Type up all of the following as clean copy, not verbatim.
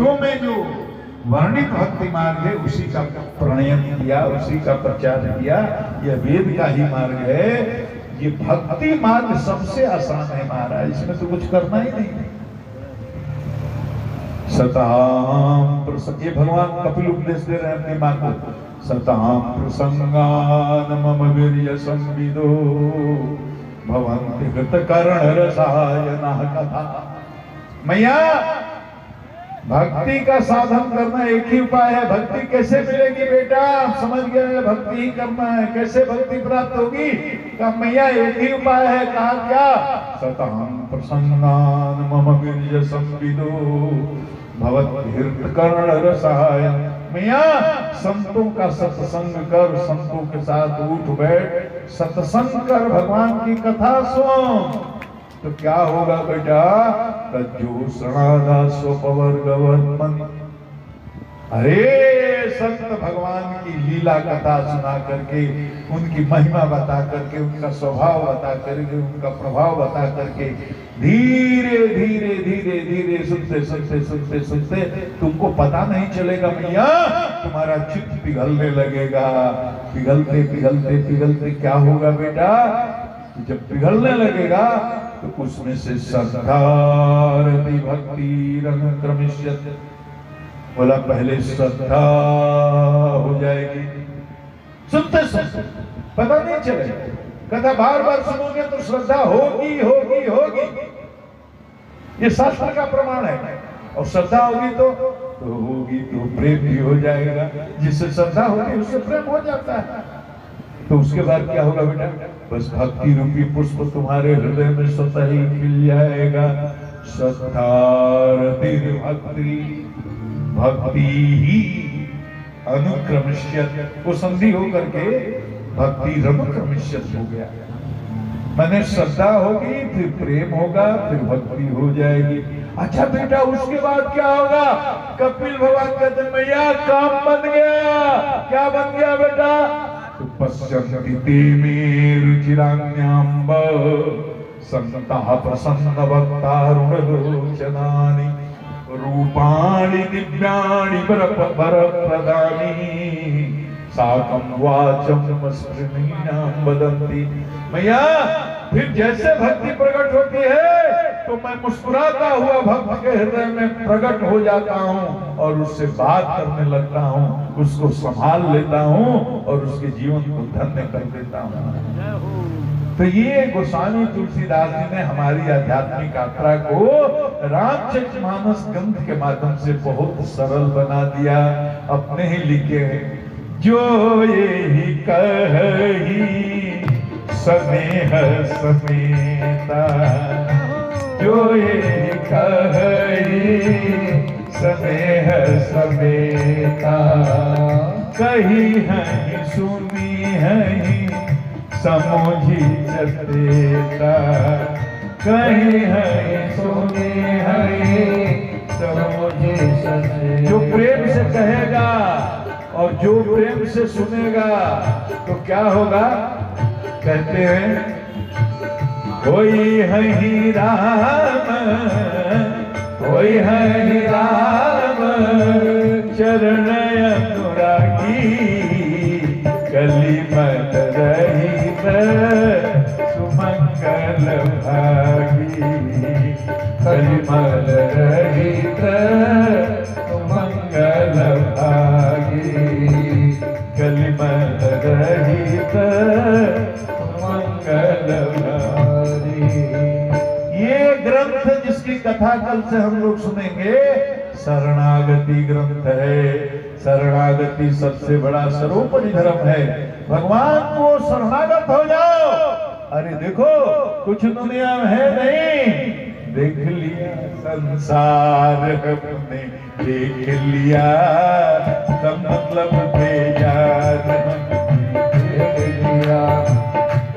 में जो वर्णित भक्ति मार्ग है उसी का प्रणयन किया, उसी का प्रचार किया। यह वेद का ही मार्ग है। ये भक्ति मार्ग सबसे आसान है महाराज, इसमें तो कुछ करना ही नहीं। सताम प्रसंग, ये भगवान कपिल उपदेश दे रहे हैं अपनी मां को। सताम प्रसंगान मम वीर्य संविदो भवन्ति कृत कर्ण रसायना कथा। मैया भक्ति का साधन करना एक ही उपाय है। भक्ति कैसे मिलेगी बेटा? समझ गए, भक्ति ही करना है। कैसे भक्ति प्राप्त होगी? कहा मैया एक ही उपाय है। कहा क्या? सताम प्रसन्नान मम वीर्य संविदो भवद्भिर्त कर्ण रसायन। मैया संतों का सत्संग कर, संतों के साथ उठ बैठ सत्संग कर, भगवान की कथा सुन, तो क्या होगा बेटा? तज्जो शरणादा स्वपवर्गवर्मन्। अरे संत भगवान की लीला कथा सुना करके, उनकी महिमा बता करके, उनका स्वभाव बता करके, उनका प्रभाव बता करके धीरे धीरे धीरे धीरे सुनते सुनते सुनते सुनते तुमको पता नहीं चलेगा मैया, तुम्हारा चित्त पिघलने लगेगा। पिघलते पिघलते पिघलते क्या होगा बेटा? जब पिघलने लगेगा तो उसमें से श्रद्धारति भक्ति रनुक्रमिष्यति। बोला पहले श्रद्धा हो जाएगी, सुनते सुनते पता नहीं चलेगा। कथा बार बार सुनोगे तो श्रद्धा होगी होगी होगी, ये शास्त्र का प्रमाण है। और श्रद्धा होगी तो होगी तो प्रेम भी हो जाएगा। जिससे श्रद्धा होगी उससे प्रेम हो जाता है। तो उसके बाद क्या होगा बेटा? बस भक्ति रूपी पुष्प तुम्हारे हृदय में स्वतः ही खिल जाएगा। श्रद्धारति भक्ति, भक्ति ही अनुक्रमिष्यति, वो संधि होकर के भक्ति रनुक्रमिष्यति हो गया। मैंने श्रद्धा होगी, फिर प्रेम होगा, फिर भक्ति हो जाएगी। अच्छा बेटा उसके बाद क्या होगा? कपिल भगवान कहते मैया काम बन गया। क्या बन गया बेटा? पश्यन्ति ते मे रुचिराण्यम्ब संताः प्रसन्नवक्तारुणलोचनानि रूपाणि दिव्याणि वरप्रदानि साकं वाचं स्मृणीनां वदन्ति। मैया फिर जैसे भक्ति प्रकट होती है तो मैं मुस्कुराता हुआ भक्त के हृदय में प्रकट हो जाता हूँ और उससे बात करने लगता हूँ, उसको संभाल लेता हूँ और उसके जीवन को धन्य कर देता हूँ। तो ये गोस्वामी तुलसीदास जी ने हमारी आध्यात्मिक यात्रा को रामचरितमानस ग्रंथ के माध्यम से बहुत सरल बना दिया। अपने ही लिखे जो यही कही स्नेह समेता, जो ये कही स्नेह समेता, कही है सुनी है समझी चेता, कही है सुनी है समझी चेता। जो प्रेम से कहेगा और जो प्रेम से सुनेगा तो क्या होगा? कहते हैं कोई है ही राम, कोई है ही राम चरण अनुरागी, कली मत रहित सुमंगल भागी, कली मत रहित सुमंगल भागी, कली मत रहित सुमंगल भागी। ये ग्रंथ जिसकी कथा कल से हम लोग सुनेंगे शरणागति ग्रंथ है। शरणागति सबसे बड़ा सर्वोपरि धर्म है। भगवान को शरणागत हो जाओ। अरे देखो कुछ दुनिया में है नहीं, देख लिया संसार हमने, देख लिया सब मतलब बेजार,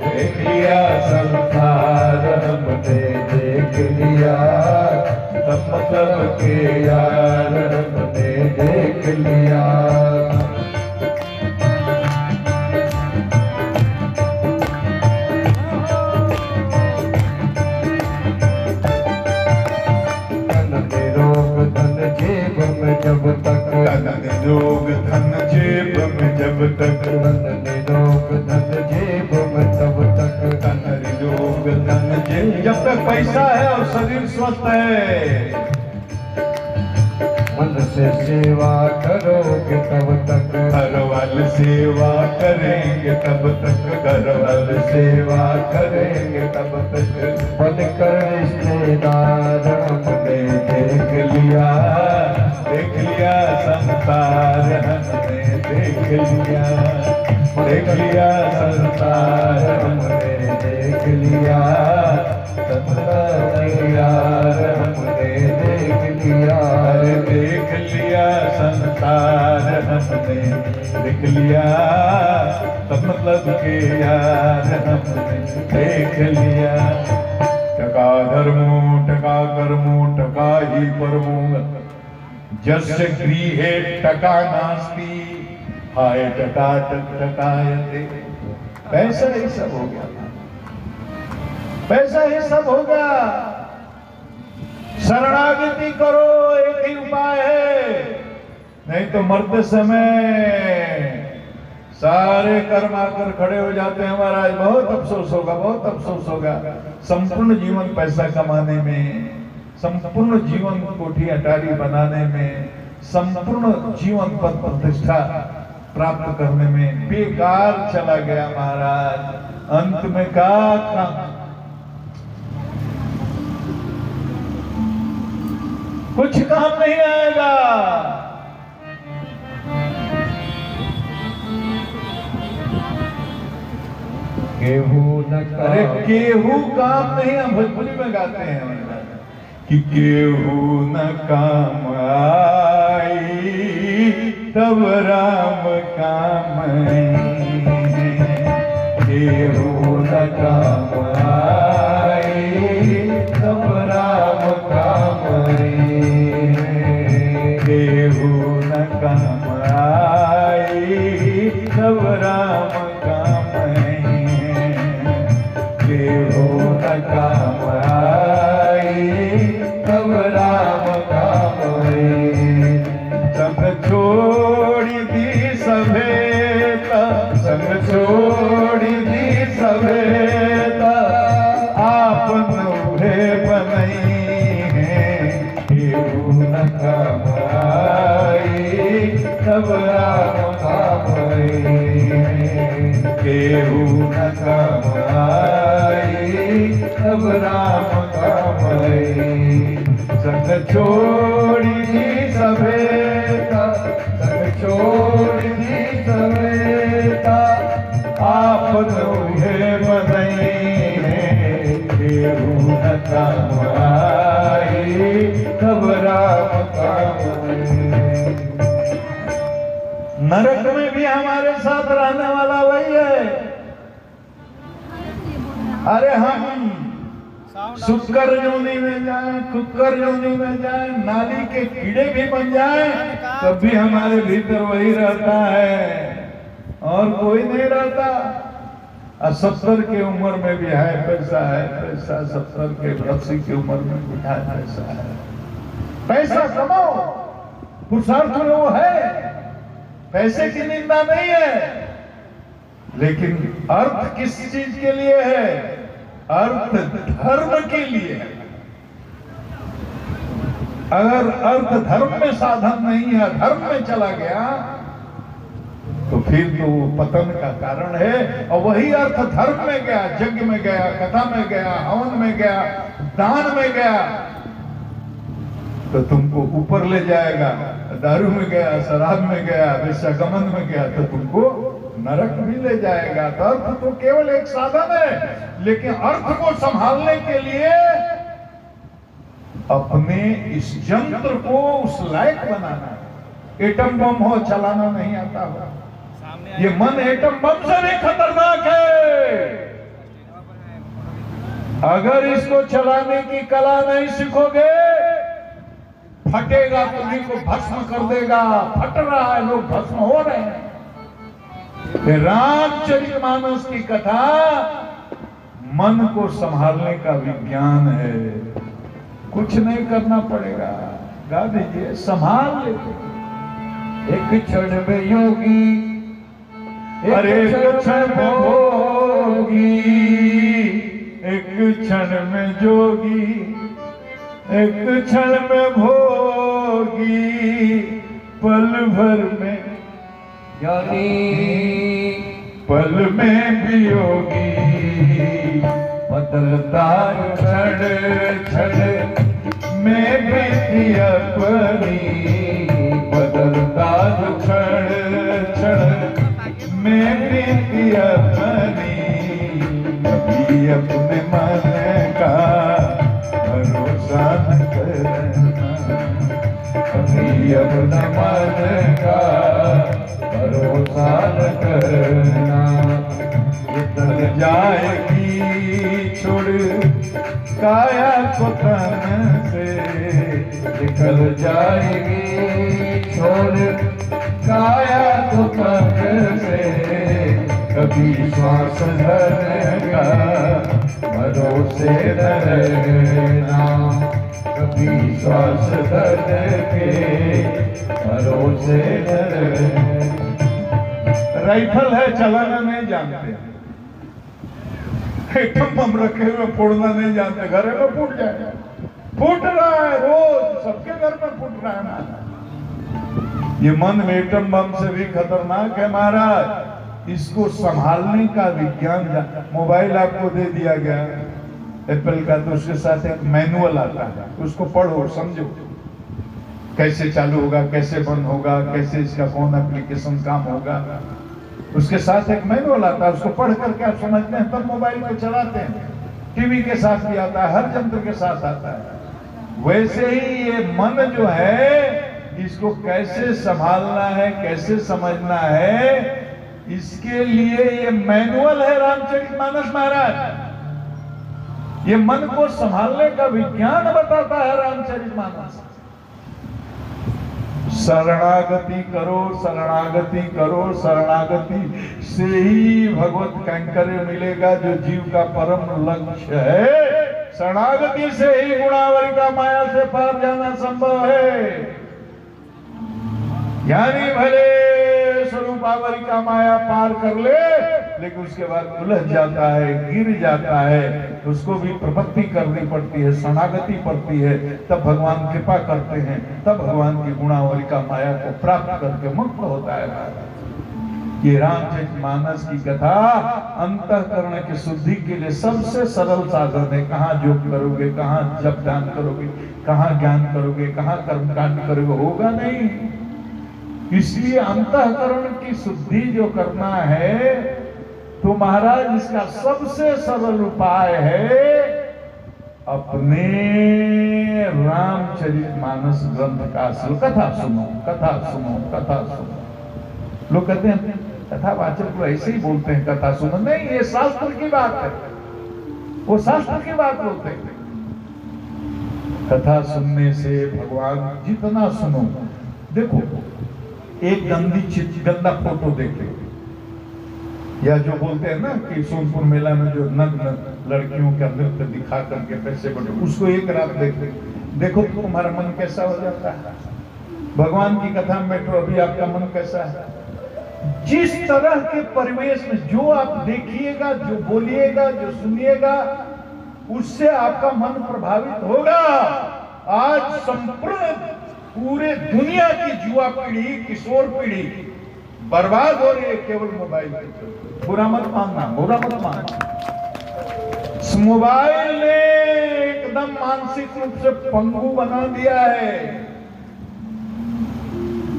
देख लिया संसार हमने, देख लिया सब मतलब के यार हमने, देख लिया। धन के रोग धन जेब में जब तक, धन निरोग धन जेब में जब तक, धन निरोग धन जेब में तब तक, धन निरोग धन जेब, जब तक पैसा है और शरीर स्वस्थ है, मन से सेवा करोगे तब तक, घर वाले सेवा करेंगे तब तक, घर वाले सेवा करेंगे तब तक, बनकर रिश्तेदार हमने देख लिया, देख लिया संसार हमने देख लिया, देख लिया संसार हमने देख लिया, संसार यार हमने देख लिया, अरे देख लिया संसार हमने देख लिया, सब मतलब के यार हमने देख लिया। टका धर्मो टका कर्मो टका ही परमो, जस्य गृहे टका नास्ति हाय टका टक टकायते। पैसा ही सब हो गया, पैसा ही सब हो गया। शरणागति करो, एक ही उपाय है, नहीं तो मरते समय सारे कर्म आकर खड़े हो जाते हैं। महाराज बहुत अफसोस होगा, बहुत अफसोस होगा। संपूर्ण जीवन पैसा कमाने में, संपूर्ण जीवन कोठी अटारी बनाने में, संपूर्ण जीवन पद प्रतिष्ठा प्राप्त करने में बेकार चला गया महाराज। अंत में का कुछ काम नहीं आएगा। गेहूं न अरे गेहूं काम नहीं, हम भोजपुरी में गाते हैं कि गेहूं न काम आई तब राम काम आई, गेहूं न काम आई तब राम काम आई, गेहूं न काम आई तब राम काम आई, गेहूं न काम आई तब राम काम आई। संग छोड़ दी सभेता, संग छोड़ दी सभेता, आपन उहे बनई है, गेहूं न काम आई तब राम काम आई, गेहूं न काम आई तब राम काम आई। संग छोड़ दी सभेता, संग छोड़ दी सभेता, आपन उहे बनई है, गेहूं न काम आई तब राम काम आई। नरक में भी हमारे साथ रहने वाला वही है। अरे हम शुक्र योनि में जाए, कुकर योनि में जाए, नाली के कीड़े भी बन जाए, तब भी हमारे भीतर वही रहता है और कोई नहीं रहता। 70 की उम्र में भी है पैसा, है पैसा, 70 के 80 की उम्र में भी है पैसा है। पैसा कमाओ, पुरुषार्थ में वो है, पैसे की निंदा नहीं है, लेकिन अर्थ किस चीज के लिए है? अर्थ धर्म के लिए है। अगर अर्थ धर्म में साधन नहीं है, धर्म में चला गया, तो फिर तो वो पतन का कारण है। और वही अर्थ धर्म में गया, यज्ञ में गया, कथा में गया, हवन में गया, दान में गया, तो तुमको ऊपर ले जाएगा। दारू में गया, शराब में गया, वेश्यागमन में गया, तो तुमको नरक भी ले जाएगा। तो अर्थ तो केवल एक साधन है, लेकिन अर्थ को संभालने के लिए अपने इस यंत्र को उस लायक बनाना। एटम बम हो, चलाना नहीं आता हो। ये मन एटम बम से भी खतरनाक है। अगर इसको चलाने की कला नहीं सीखोगे, फटेगा, तुम्हें को भस्म कर देगा। फट रहा है, लोग भस्म हो रहे हैं। रामचरितमानस की कथा मन को संभालने का विज्ञान है। कुछ नहीं करना पड़ेगा, गा दीजिए, संभाल लेते। एक क्षण में योगी, अरे एक क्षण में भोगी, एक क्षण में जोगी, एक क्षण में भोगी, पल भर में ज्ञानी, पल में वियोगी, बदलता क्षण क्षण में प्रीति अपनी, बदलता क्षण क्षण में प्रीति अपनी, कभी अपने मन का भरोसा न करना, कभी अपने मन का भरोसा न करना, निकल जाएगी छोड़ काया को तन से, निकल जाएगी छोड़ काया को तन से, कभी श्वास धरने भरोसे न रहना, कभी श्वास धरने के भरोसे न रहना। राइफल है, चलाना नहीं जानते, एकदम बम रखे हुए फोड़ना नहीं जानते, घर में फूट जाए, फूट रहा है रोज, सबके घर में फूट रहा है ना। ये मन एटम बम से भी खतरनाक है महाराज, इसको संभालने का विज्ञान। मोबाइल आपको दे दिया गया एप्पल का, तो उसके साथ एक मैनुअल आता है, उसको पढ़ो समझो, कैसे चालू होगा, कैसे बंद होगा, कैसे इसका कौन एप्लीकेशन काम होगा, उसके साथ एक मैनुअल आता है, उसको पढ़ करके आप समझते हैं तब मोबाइल को चलाते हैं। टीवी के साथ भी आता है, हर यंत्र के साथ आता है। वैसे ही ये मन जो है, इसको कैसे संभालना है, कैसे समझना है, इसके लिए ये मैनुअल है रामचरितमानस महाराज। ये मन को संभालने का विज्ञान बताता है रामचरितमानस। शरणागति करो, शरणागति करो, शरणागति से ही भगवत कैंकर्य मिलेगा, जो जीव का परम लक्ष्य है। शरणागति से ही गुणावरी का माया से पार जाना संभव है। ज्ञानी भले स्वरूपावरी का माया पार कर ले, लेकिन उसके बाद उलझ जाता है, गिर जाता है, उसको भी प्रपत्ति करनी पड़ती है, शरणागति पड़ती है, तब भगवान कृपा करते हैं, तब भगवान की गुणावली का माया को प्राप्त करके मुक्त होता है। ये रामचरितमानस की कथा अंतःकरण की शुद्धि के लिए सबसे सरल साधन है। कहाँ योग करोगे, कहाँ जप ध्यान करोगे, कहाँ ज्ञान करोगे, कहाँ कर्मकांड करोगे, होगा नहीं। इसलिए अंतःकरण की शुद्धि जो करना है, तो महाराज इसका सबसे सरल उपाय है अपने रामचरितमानस ग्रंथ का कथा सुनो, कथा सुनो, कथा सुनो। लोग कहते हैं कथा वाचक को ऐसे ही बोलते हैं कथा सुनो, नहीं, ये शास्त्र की बात है, वो शास्त्र की बात बोलते हैं। कथा सुनने से भगवान जितना सुनो, देखो एक गंदा फोटो देखे, या जो बोलते हैं ना कि सोनपुर मेला में जो नग्न लड़कियों का नृत्य दिखा करके पैसे बढ़े, उसको एक रात देखो तो तुम्हारा मन कैसा हो जाता है। भगवान की कथा में बैठो, अभी आपका मन कैसा है। जिस तरह के परिवेश में जो आप देखिएगा, जो बोलिएगा, जो सुनिएगा, उससे आपका मन प्रभावित होगा। आज संपूर्ण पूरे दुनिया की युवा पीढ़ी, किशोर पीढ़ी बर्बाद हो रही है केवल मोबाइल पे। बुरा मत मानना, बुरा मत मानना। मोबाइल ने एकदम मानसिक रूप से पंगु बना दिया है।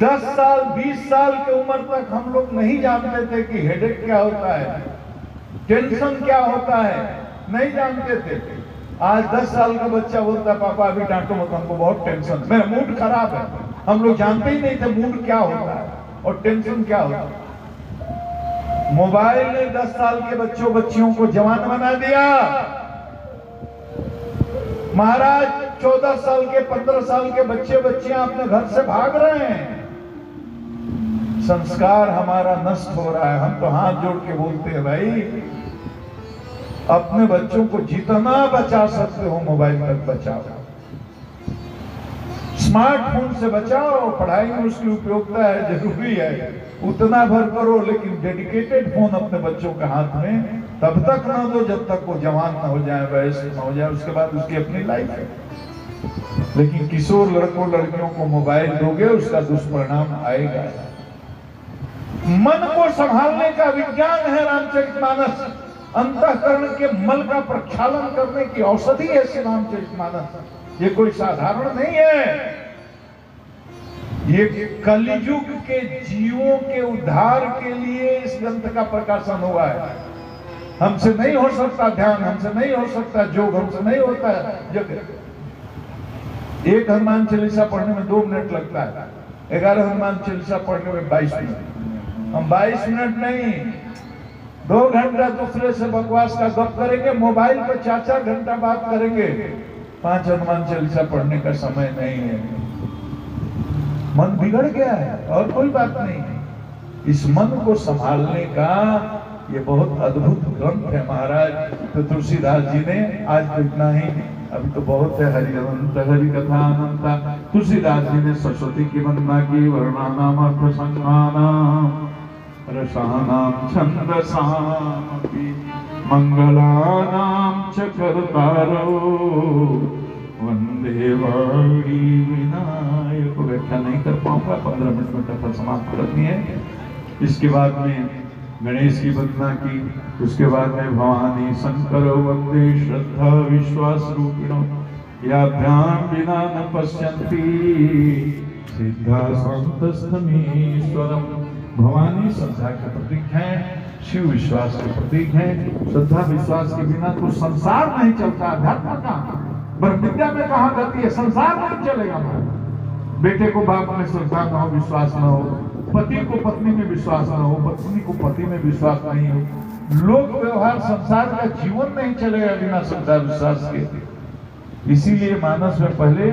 10 साल 20 साल की उम्र तक हम लोग नहीं जानते थे कि हेडेक क्या होता है, टेंशन क्या होता है, नहीं जानते थे। आज 10 साल का बच्चा बोलता है पापा अभी डांटो मत, हमको बहुत टेंशन, मेरा मूड खराब है। हम लोग जानते ही नहीं थे मूड क्या होता है और टेंशन क्या होता है। मोबाइल ने 10 साल के बच्चों बच्चियों को जवान बना दिया। महाराज 14 साल के 15 साल के बच्चे बच्चियां अपने घर से भाग रहे हैं। संस्कार हमारा नष्ट हो रहा है। हम तो हाथ जोड़ के बोलते हैं भाई, अपने बच्चों को जितना बचा सकते हो मोबाइल तक बचाओ। स्मार्टफोन से बचाओ, पढ़ाई में उसकी उपयोगिता है, जरूरी है, उतना भर करो, लेकिन डेडिकेटेड फोन अपने बच्चों के हाथ में तब तक ना दो जब तक वो जवान ना हो जाए, वयस्क ना हो जाए, उसके बाद उसकी अपनी लाइफ है। लेकिन किशोर लड़कों लड़कियों को मोबाइल दोगे, उसका दुष्परिणाम आएगा। मन को संभालने का विज्ञान है रामचरितमानस। अंतःकरण के मल का प्रक्षालन करने की औषधि है श्री रामचरितमानस। ये कोई साधारण नहीं है। ये कलयुग के जीवों के उद्धार के लिए इस ग्रंथ का प्रकाशन हुआ है। हमसे नहीं हो सकता ध्यान, हमसे नहीं हो सकता योग, हमसे नहीं होता जग। एक हनुमान चालीसा पढ़ने में 2 मिनट लगता है, 11 हनुमान चालीसा पढ़ने में 22 मिनट। हम 22 मिनट नहीं, 2 घंटा दूसरे से बकवास का गप करेंगे, मोबाइल पर 4-4 घंटा बात करेंगे। 5 हनुमान चालीसा पढ़ने का समय नहीं है। मन बिगड़ गया है और कोई बात नहीं। इस मन को संभालने का ये बहुत अद्भुत ग्रंथ है महाराज। तो तुलसीदास जी ने आज तो इतना ही, अभी तो बहुत है, हरि अनंत हरि कथा अनंता। तुलसीदास जी ने सरस्वती की वंदना की, वर्णानाम अर्थ संज्ञानाम रसानाम छंदसामपि मंगलानाम च कर्तारो वंदे वाणी विनायक। व्याख्या नहीं कर पाऊंगा, 15 मिनट में कथा समाप्त करनी है। इसके बाद में गणेश की वंदना की, उसके बाद में भवानी शंकर वंदे श्रद्धा विश्वास रूपिणो याभ्याम विना न पश्यन्ति सिद्धा संतस्थमीश्वरम। भवानी श्रद्धा के प्रतीक हैं, शिव विश्वास के प्रतीक हैं। श्रद्धा विश्वास के बिना तो संसार नहीं चलता। अध्यात्म का ब्रह्म विद्या में कहाँ गति है, संसार नहीं चलेगा। बेटे को बाप में श्रद्धा न हो, विश्वास न हो, पति को पत्नी में विश्वास न हो, पत्नी को पति में विश्वास नहीं हो, लोक व्यवहार संसार का जीवन नहीं चलेगा बिना श्रद्धा विश्वास के। इसीलिए मानस में पहले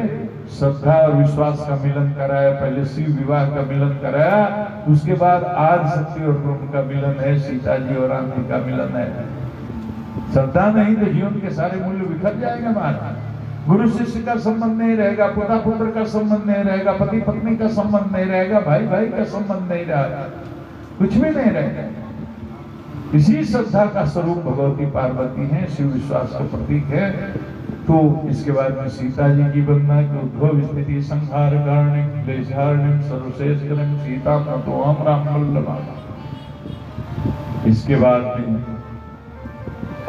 श्रद्धा और विश्वास का मिलन कराया, पहले शिव विवाह का मिलन कराया, उसके बाद आदि शक्ति और ब्रह्म का मिलन है, सीता जी और राम जी का मिलन है। श्रद्धा नहीं तो जीवन के सारे मूल्य बिखर जाएंगे महाराज। गुरु शिष्य का संबंध नहीं रहेगा, पिता पुत्र का संबंध नहीं रहेगा, पति पत्नी का संबंध नहीं रहेगा, भाई भाई का संबंध नहीं रहेगा, कुछ भी नहीं रहेगा। इसी श्रद्धा का स्वरूप भगवती पार्वती है, शिव विश्वास का प्रतीक है। तो इसके बाद में सीता जी की वंदना की, उद्भव स्थिति संहार कारणिक क्लेशहारणिक सर्वश्रेष्ठम सीता तो हम राम वल्लभा। इसके बाद में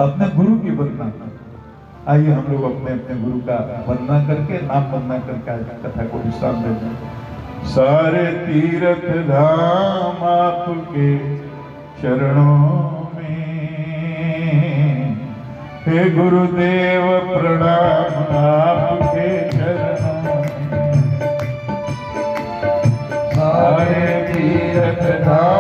अपने गुरु की वंदना। आइए हम लोग अपने अपने गुरु का वंदना करके, नाम वंदना करके आज कथा को विश्राम देते हैं। सारे तीर्थ धाम आपके चरणों हे गुरुदेव प्रणाम आपके चरणों में। सारे तीर्थ धाम